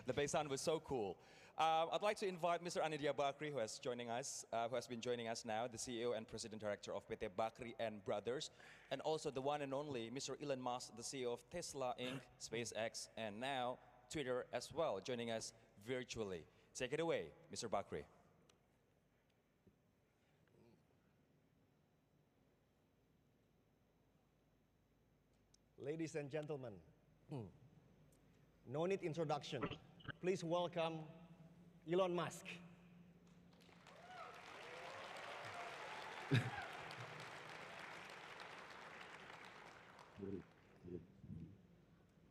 The bass was so cool. I'd like to invite Mr. Anindya Bakri, who has been joining us now, the CEO and President Director of PT Bakri and Brothers, and also the one and only Mr. Elon Musk, the CEO of Tesla Inc., SpaceX, and now Twitter as well, joining us virtually. Take it away, Mr. Bakri. Ladies and gentlemen, no need introduction. Please welcome Elon Musk.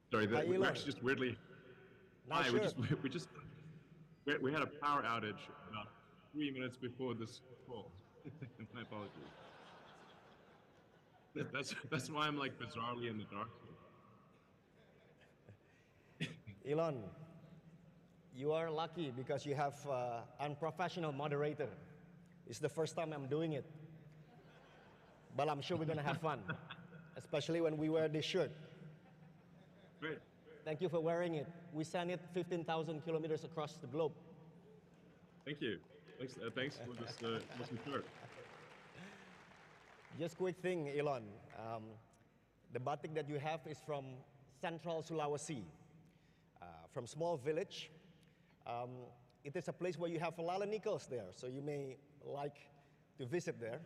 Sorry, Hi, we're actually just weirdly. Not Hi, sure. we had a power outage about 3 minutes before this call. My apologies. That's why I'm like bizarrely in the dark here. Elon, you are lucky because you have unprofessional moderator. It's the first time I'm doing it. But I'm sure we're going to have fun, especially when we wear this shirt. Great. Thank you for wearing it. We sent it 15,000 kilometers across the globe. Thank you. Thanks for this awesome shirt. Just quick thing, Elon. The batik that you have is from Central Sulawesi, from small village. It is a place where you have a lot of nickels there, so you may like to visit there.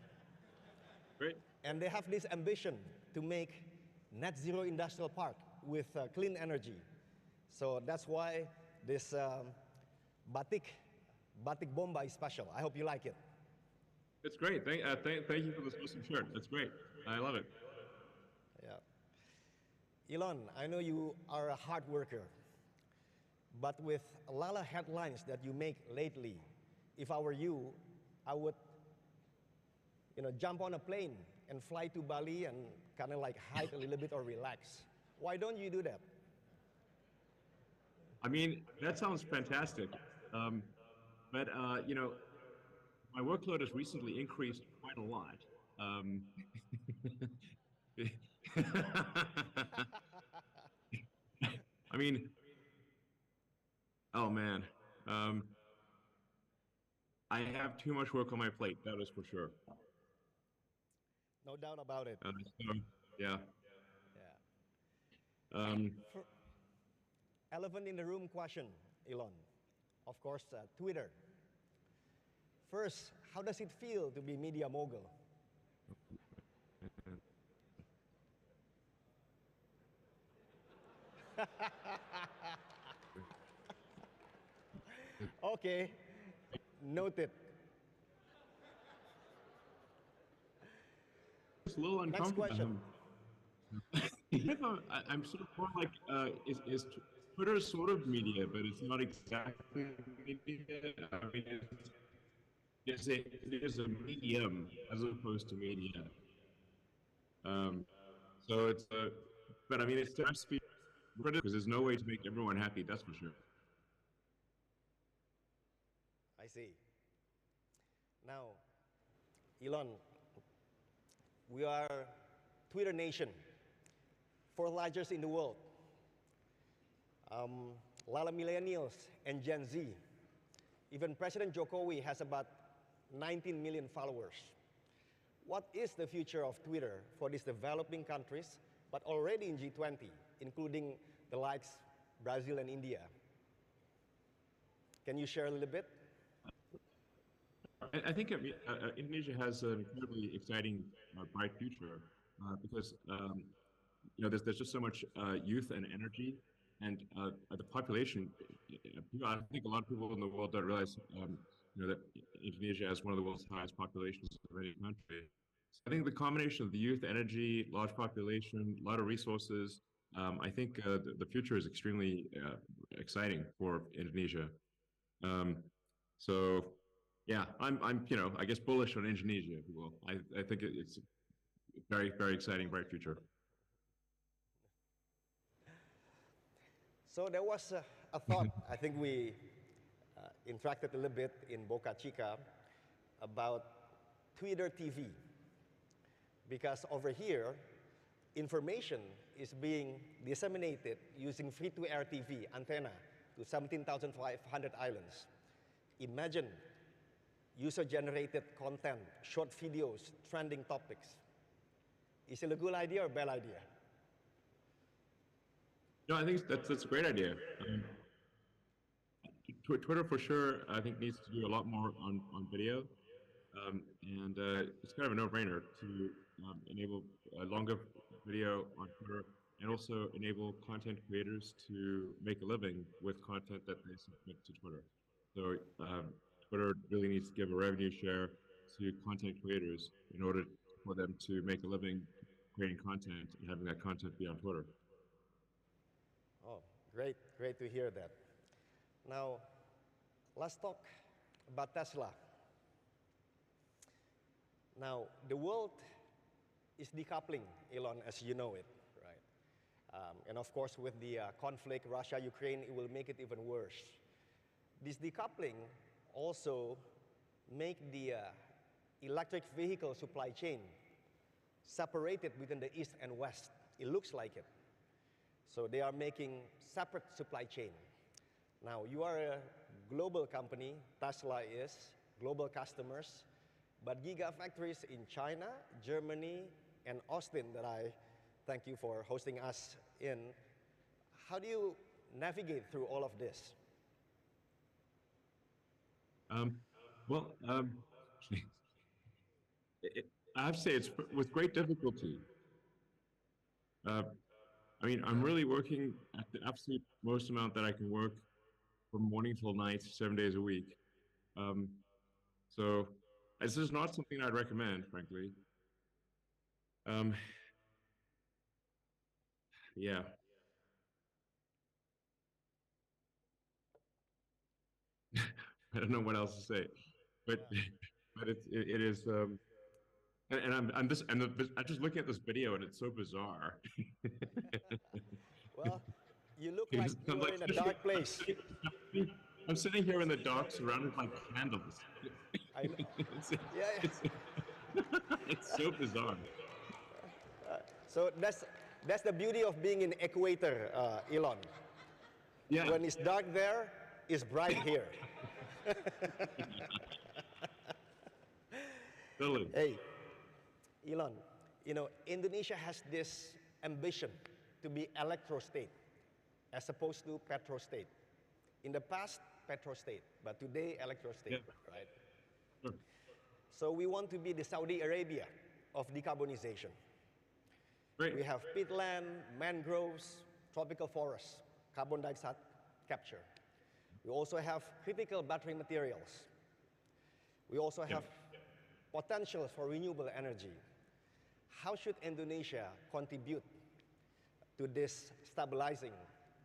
Great. And they have this ambition to make net zero industrial park with clean energy. So that's why this batik bomba is special. I hope you like it. It's great. Thank you for this awesome shirt. That's great. I love it. Yeah. Elon, I know you are a hard worker, but with a lot of headlines that you make lately, if I were you, I would jump on a plane and fly to Bali and kind of like hike a little bit or relax. Why don't you do that? I mean, that sounds fantastic. But my workload has recently increased quite a lot. I mean, oh man, I have too much work on my plate, that is for sure. No doubt about it. Yeah. Yeah. Elephant in the room question, Elon. Of course, Twitter. First, how does it feel to be media mogul? Okay, noted. It's a little uncomfortable. Next question. I'm sort of more like, is Twitter sort of media, but it's not exactly media. I mean, it is a medium as opposed to media. So it's but I mean, it's to speak because there's no way to make everyone happy. That's for sure. I see. Now, Elon, we are Twitter nation, fourth largest in the world. A lot of millennials and Gen Z. Even President Jokowi has about 19 million followers. What is the future of Twitter for these developing countries, but already in G20, including the likes Brazil and India? Can you share a little bit? I think Indonesia has an incredibly exciting, bright future because there's just so much youth and energy, and the population. I think a lot of people in the world don't realize that Indonesia has one of the world's highest populations of any country. So I think the combination of the youth, energy, large population, a lot of resources. I think the future is extremely exciting for Indonesia. So. Yeah, I'm I guess bullish on Indonesia, if you will. I think it's a very, very exciting, bright future. So there was a thought, I think we interacted a little bit in Boca Chica about Twitter TV. Because over here, information is being disseminated using free-to-air TV antenna to 17,500 islands. Imagine user-generated content, short videos, trending topics. Is it a good idea or a bad idea? No, I think that's a great idea. Twitter for sure, I think needs to do a lot more on video, and it's kind of a no-brainer to enable a longer video on Twitter, and also enable content creators to make a living with content that they submit to Twitter. So Twitter really needs to give a revenue share to content creators in order for them to make a living creating content and having that content be on Twitter. Oh, great, great to hear that. Now, let's talk about Tesla. Now, the world is decoupling, Elon, as you know it, right? And of course, with the conflict, Russia-Ukraine, it will make it even worse. This decoupling also make the electric vehicle supply chain separated within the East and West. It looks like it. So they are making separate supply chain. Now, you are a global company, Tesla is, global customers, but gigafactories in China, Germany, and Austin that I thank you for hosting us in. How do you navigate through all of this? Well, I have to say it's with great difficulty. I mean, I'm really working at the absolute most amount that I can work from morning till night, 7 days a week. So this is not something I'd recommend, frankly. Yeah. I don't know what else to say, but it is. And I'm just looking at this video and it's so bizarre. Well, you look like you are in a dark place. I'm sitting here in the dark, surrounded by candles. I know. It's so bizarre. So that's the beauty of being in equator, Elon. Yeah. When it's dark there, it's bright here. Totally. Hey, Elon, you know, Indonesia has this ambition to be electro-state as opposed to petro-state. In the past, petro-state, but today, electro-state, right? Sure. So we want to be the Saudi Arabia of decarbonization. Great. We have peatland, mangroves, tropical forests, carbon dioxide capture. We also have critical battery materials. We also have potential for renewable energy. How should Indonesia contribute to this stabilizing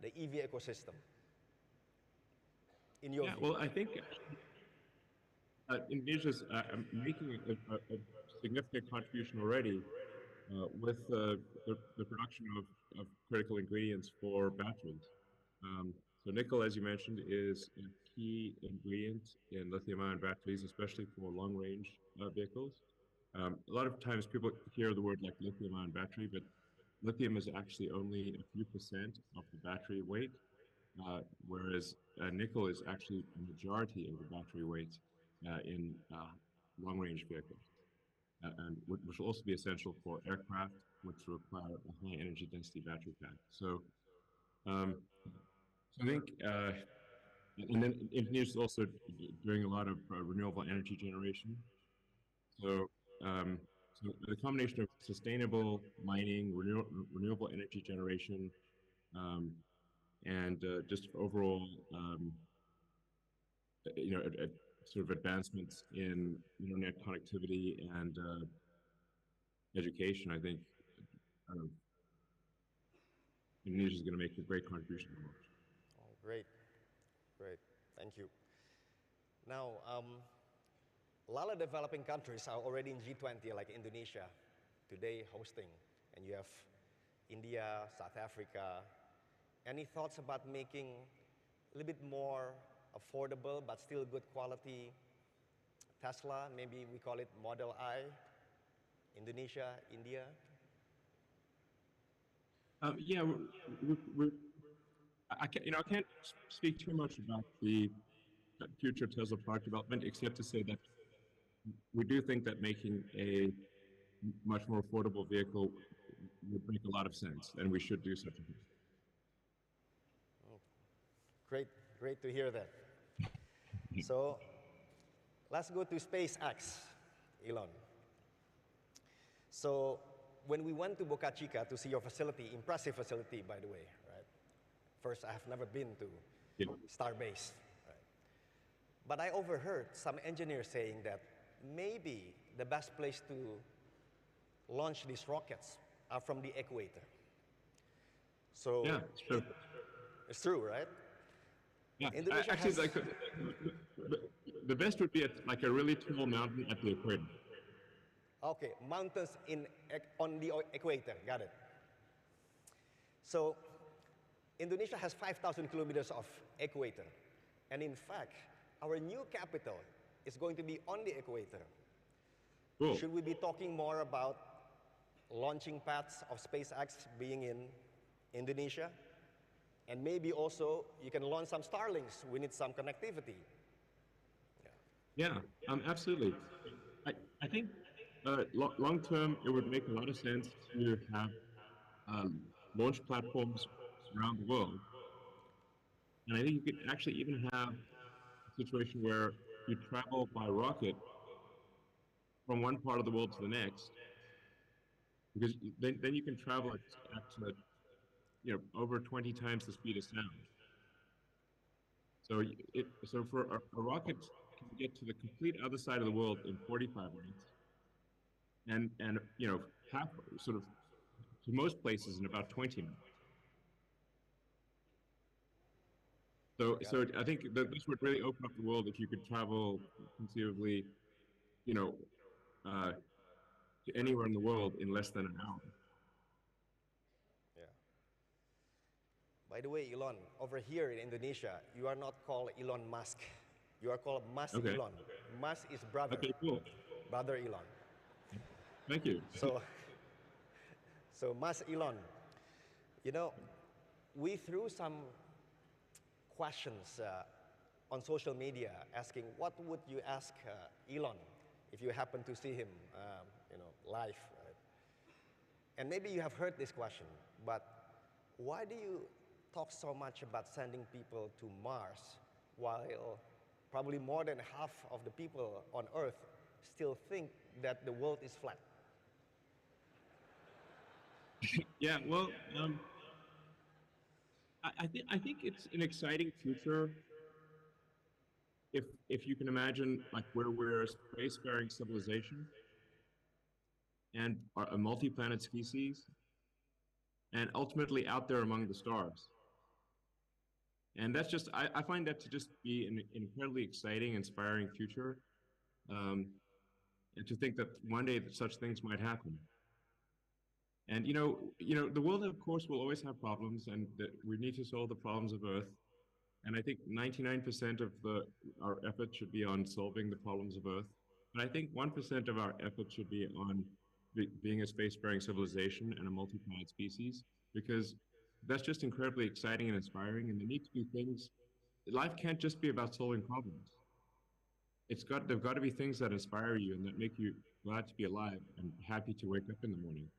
the EV ecosystem? In your view? Well, I think Indonesia's making a significant contribution already with the production of critical ingredients for batteries. So nickel, as you mentioned, is a key ingredient in lithium-ion batteries, especially for long-range vehicles. A lot of times people hear the word like lithium-ion battery, but lithium is actually only a few percent of the battery weight, whereas nickel is actually a majority of the battery weight in long-range vehicles, and which will also be essential for aircraft, which require a high energy density battery pack. So I think, and then Indonesia is also doing a lot of renewable energy generation. So, so the combination of sustainable mining, renewable energy generation, and just overall, sort of advancements in internet connectivity and education, I think Indonesia is going to make a great contribution to the world. Oh, great, great, thank you. Now, a lot of developing countries are already in G20, like Indonesia, today hosting, and you have India, South Africa. Any thoughts about making a little bit more affordable but still good quality Tesla? Maybe we call it Model I, Indonesia, India? Yeah, I can't speak too much about the future Tesla product development, except to say that we do think that making a much more affordable vehicle would make a lot of sense, and we should do such a thing. Great, great to hear that. So let's go to SpaceX, Elon. So when we went to Boca Chica to see your facility, impressive facility, by the way, right? First, I have never been to Yeah. Starbase, right? But I overheard some engineers saying that maybe the best place to launch these rockets are from the equator. So Yeah, it's true. it's true, right? Yeah, Indonesia actually, has- like the best would be at like a really tall mountain at the equator. Okay, mountains on the equator, got it. So Indonesia has 5,000 kilometers of equator. And in fact, our new capital is going to be on the equator. Cool. Should we be talking more about launching pads of SpaceX being in Indonesia? And maybe also you can launch some Starlinks. We need some connectivity. Yeah, absolutely. I think long term, it would make a lot of sense to have launch platforms around the world. And I think you could actually even have a situation where you travel by rocket from one part of the world to the next, because then you can travel at over 20 times the speed of sound. So for a rocket can get to the complete other side of the world in 45 minutes, and half sort of to most places in about 20 minutes. So I think that this would really open up the world if you could travel conceivably, to anywhere in the world in less than an hour. Yeah. By the way, Elon, over here in Indonesia, you are not called Elon Musk. You are called Mas Okay. Elon. Mas is brother. Okay, cool. Brother Elon. Thank you. So Mas Elon, we threw some questions on social media asking what would you ask Elon if you happen to see him, live. Right? And maybe you have heard this question, but why do you talk so much about sending people to Mars while probably more than half of the people on Earth still think that the world is flat? Yeah, well, I think it's an exciting future if you can imagine like where we're a spacefaring civilization and are a multi-planet species, and ultimately out there among the stars. And that's just I find that to just be an incredibly exciting, inspiring future, and to think that one day that such things might happen. And the world, of course, will always have problems, and that we need to solve the problems of Earth. And I think 99% of our effort should be on solving the problems of Earth. But I think 1% of our effort should be on being a spacefaring civilization and a multi-planet species, because that's just incredibly exciting and inspiring. And there need to be things. Life can't just be about solving problems. There've got to be things that inspire you and that make you glad to be alive and happy to wake up in the morning.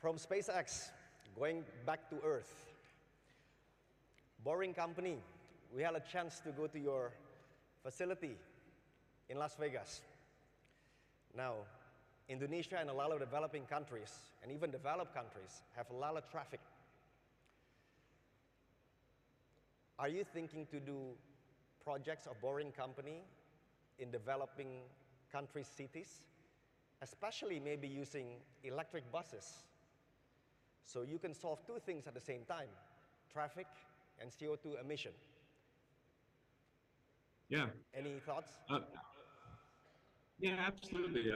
From SpaceX, going back to Earth, Boring Company, we had a chance to go to your facility in Las Vegas. Now, Indonesia and a lot of developing countries, and even developed countries, have a lot of traffic. Are you thinking to do projects of Boring Company in developing country cities, especially maybe using electric buses? So you can solve two things at the same time, traffic and CO2 emission. Yeah. Any thoughts? Yeah, absolutely.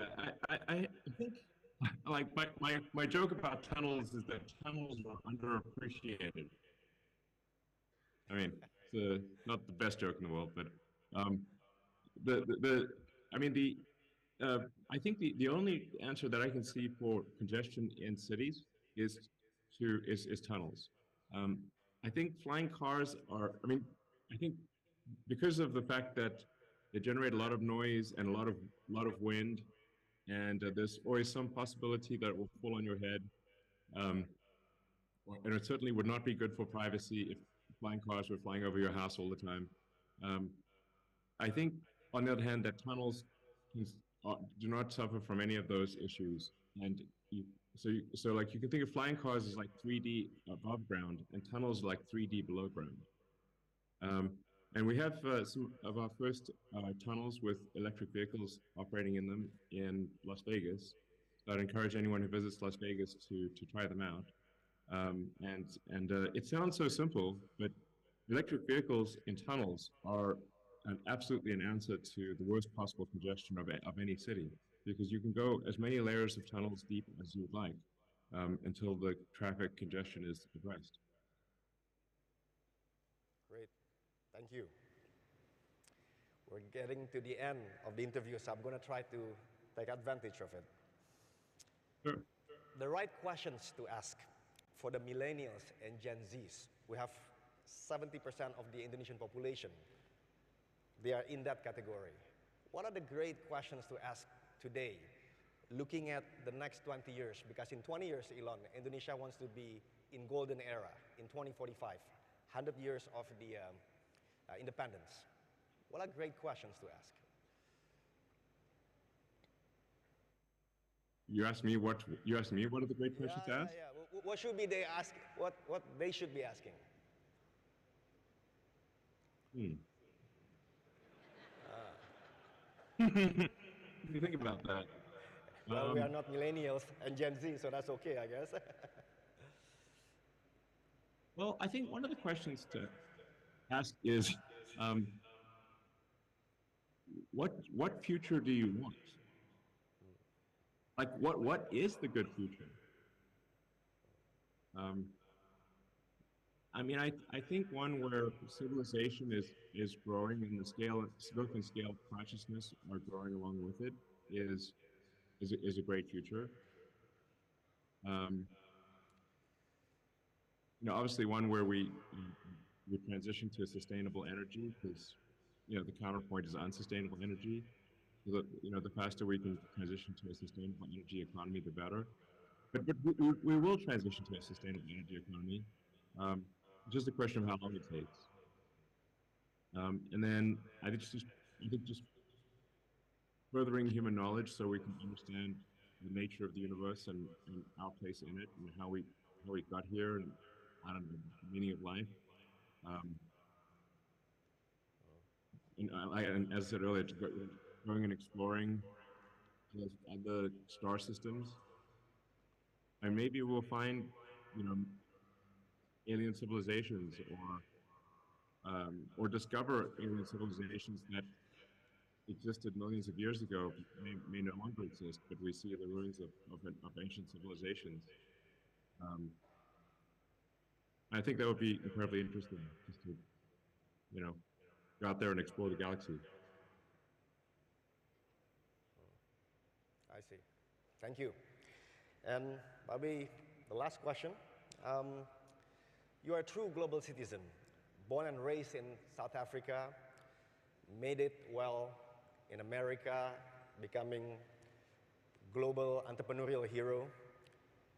I think like my joke about tunnels is that tunnels are underappreciated. I mean, it's not the best joke in the world, but I mean I think the only answer that I can see for congestion in cities is tunnels. Um, I think flying cars are. I mean, I think because of the fact that they generate a lot of noise and a lot of wind, and there's always some possibility that it will fall on your head. Um, and it certainly would not be good for privacy if flying cars were flying over your house all the time. Um, I think, on the other hand, that tunnels can, do not suffer from any of those issues. And so like you can think of flying cars as like 3D above ground, and tunnels are like 3D below ground. Um, and we have some of our first tunnels with electric vehicles operating in them in Las Vegas. So I'd encourage anyone who visits Las Vegas to try them out. And it sounds so simple, but electric vehicles in tunnels are absolutely an answer to the worst possible congestion of any city, because you can go as many layers of tunnels deep as you would like until the traffic congestion is addressed. Great. Thank you. We're getting to the end of the interview, so I'm going to try to take advantage of it. Sure. The right questions to ask for the millennials and Gen Zs. We have 70% of the Indonesian population. They are in that category. What are the great questions to ask today, looking at the next 20 years? Because in 20 years, Elon, Indonesia wants to be in golden era in 2045, 100 years of the independence. What are great questions to ask? You asked me what are the great questions to ask? Yeah. What should be they ask? What they should be asking? What do you think about that? Well, we are not millennials and Gen Z, so that's okay, I guess. Well, I think one of the questions to ask is, what future do you want? Like, what is the good future? I mean, I think one where civilization is growing and the scope and scale of consciousness are growing along with it is a great future. Obviously one where we transition to a sustainable energy, because the counterpoint is unsustainable energy. So the faster we can transition to a sustainable energy economy, the better. But we will transition to a sustainable energy economy. Just a question of how long it takes. And then I think just furthering human knowledge so we can understand the nature of the universe and our place in it, and how we got here, and I don't know, the meaning of life. And as I said earlier, going and exploring other star systems, and maybe we'll find, alien civilizations, or discover alien civilizations that existed millions of years ago, may no longer exist, but we see the ruins of ancient civilizations. I think that would be incredibly interesting, just to, go out there and explore the galaxy. I see. Thank you. And Bobby, the last question. You are a true global citizen, born and raised in South Africa, made it well in America, becoming global entrepreneurial hero.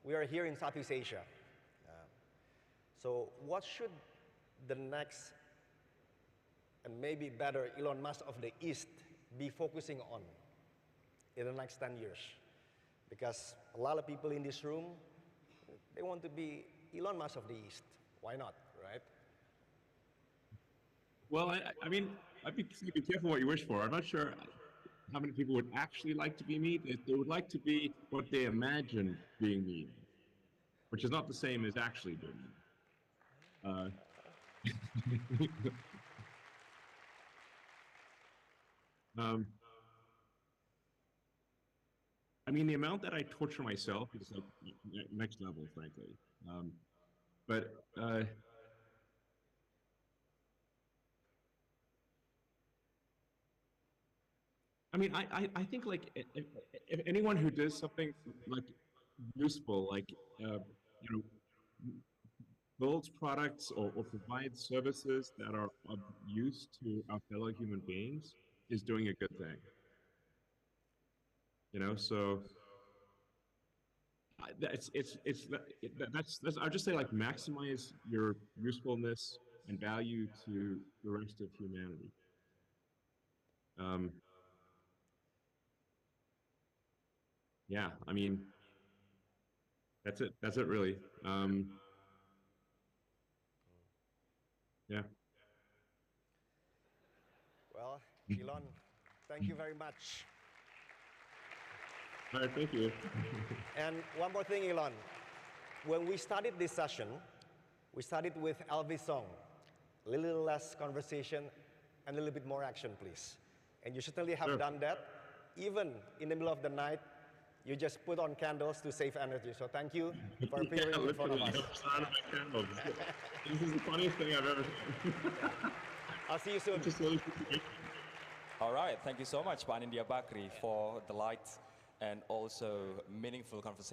We are here in Southeast Asia. So what should the next, and maybe better, Elon Musk of the East be focusing on in the next 10 years? Because a lot of people in this room, they want to be Elon Musk of the East. Why not, right? Well, I mean, I'd be careful what you wish for. I'm not sure how many people would actually like to be me. They would like to be what they imagine being me, which is not the same as actually being me. I mean, the amount that I torture myself is like next level, frankly. But I mean, I think like if anyone who does something like useful, like you know, builds products or provides services that are of use to our fellow human beings, is doing a good thing. So that's I'll just say like maximize your usefulness and value to the rest of humanity. Um, yeah, I mean that's it. That's it really. Yeah. Well, Elon, thank you very much. All right. Thank you. And one more thing, Elon. When we started this session, we started with Elvis' song. A little less conversation and a little bit more action, please. And you certainly have Sure. done that. Even in the middle of the night, you just put on candles to save energy. So thank you for appearing in front of us. I'm surrounded by candles. This is the funniest thing I've ever seen. I'll see you soon. Just really appreciate it. All right, thank you so much, Pak Anindya Bakri, for the light and also meaningful conversation.